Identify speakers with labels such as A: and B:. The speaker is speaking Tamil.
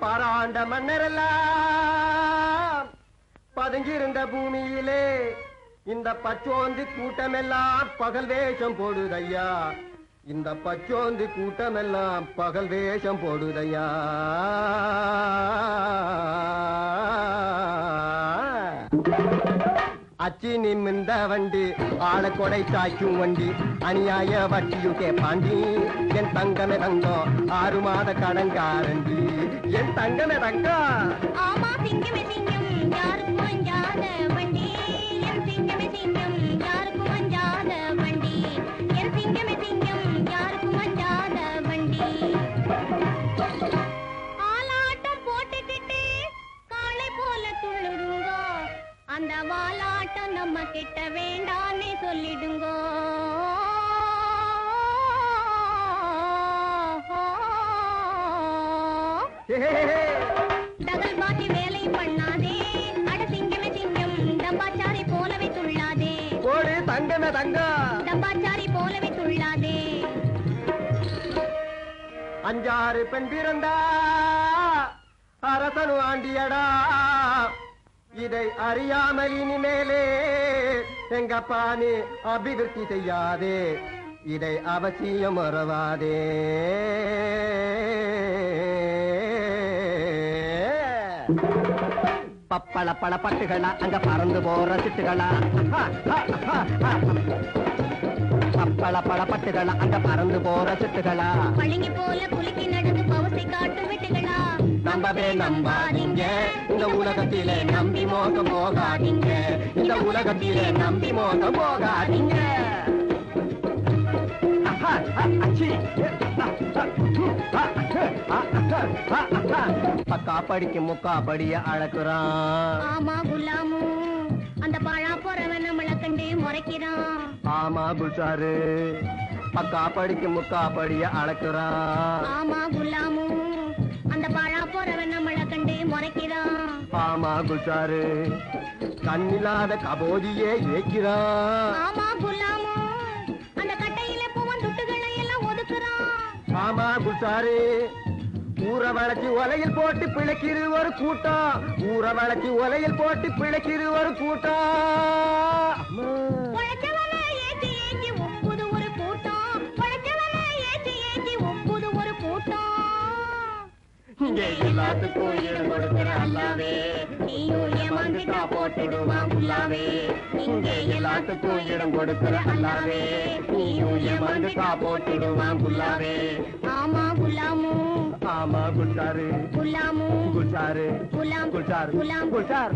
A: பாராண்ட மன்னரெல்லாம் பதுங்கியிருந்த பூமியிலே இந்த பச்சோந்தி கூட்டமெல்லாம் பகல் வேஷம் போடுதையா. இந்த பச்சோந்தி கூட்டமெல்லாம் பகல் வேஷம் போடுதையா. அச்சி நிமிந்த வண்டி ஆள கொடை சாய்க்கும் வண்டி அநியாய வட்டியும் கேப்பாண்டி. என் தங்கமே தங்கம் 6 மாத கடன்காரண்டி. என் தங்கமே தங்கம்.
B: ஆமா சிங்கமே சிங்கம் யாருக்கும் அஞ்சாத வண்டி. என் சிங்கமே சிங்கம் யாருக்கும் அஞ்சாத வண்டி. என் சிங்கமே சிங்கம் யாருக்கும் அஞ்சாத வண்டி. ஆலாட்டம் போட்டுக்கிட்டு காளை போல துள்ளுடுங்கோ. அந்த வாலாட்டம் நம்ம கிட்ட வேண்டான்னு சொல்லிடுங்கோ. டகல் பாட்டி வேலை பண்ணாதே. அட சிங்கமே சிங்கம் டம்பாச்சாரி போலவே துள்ளாதே.
A: ஓடு தங்கமே தங்கம்.
B: டம்பாச்சாரி போலவே துள்ளாதே.
A: 5 பெண் பிறந்தா அரசனு ஆண்டியடா. இதை அறியாமல் இனிமேலே எங்கப்பா நீ அபிவிருத்தி செய்யாதே. இதை அவசியம் மறவாதே. பப்பள பல பட்டுகளா அங்க பறந்து போற சிட்டுகளா. பப்பள பல பட்டுகளா அங்க பறந்து போற சிட்டுகளா.
B: பளிங்கி போல குலுக்கி நடந்து பவசை காட்டும் விட்டுகளா.
A: நம்பவே நம்பாதீங்க இந்த உலகத்திலே நம்பி மோசம் போகாதீங்க. இந்த உலகத்திலே நம்பி மோசம் போகாதீங்க. பக்கா படிக்கு முக்கா படிய அழகுறான்.
B: ஆமா குலாமு அந்த பழா போறவன் நம்மள கண்டு முறைக்கிறான்.
A: ஆமா குஷாரு பக்கா படிக்கு முக்கா படிய அழகுறான்.
B: ஆமா குலாமு அந்த பழா போறவன் நம்மள கண்டு முறைக்கிறான்.
A: ஆமா குஷாரு கண்ணில்லாத கபோதியே ஏக்கிறான்.
B: ஆமா குலாமு அந்த கட்டையில பூவன் துட்டுகளை எல்லாம் ஒதுக்குறான்.
A: ஆமா குஷாரு ஊற வளைச்சி ஒலையில் போட்டு பிழைக்கிற ஒரு கூட்டம். ஊற வளைச்சி ஒலையில் போட்டு பிழைக்கிற ஒரு கூட்டம்.
B: உழைச்சவனை ஏற்றி ஏற்றி ஒப்புது ஒரு கூட்டம். உழைச்சவனை ஏற்றி ஏற்றி ஒப்புது ஒரு கூட்டம்.
A: இங்கே எல்லாத்துக்கும் ஈடு கொடுக்கிற அல்லாவே
B: நீயும் ஏமாந்துட்டா போட்டுடுவான் குல்லாவே.
A: இங்கே எல்லாத்துக்கும் இடம் கொடுக்கிற அல்லாவே நீயும் ஏமாந்துட்டா போட்டுடுவான் குல்லாவே.
B: ஆமா குலாமு
A: ஆமா குஷாரு
B: குலாமு
A: குஷாரு
B: குலாம்
A: குஷார்
B: குலாம்
A: குஷார்.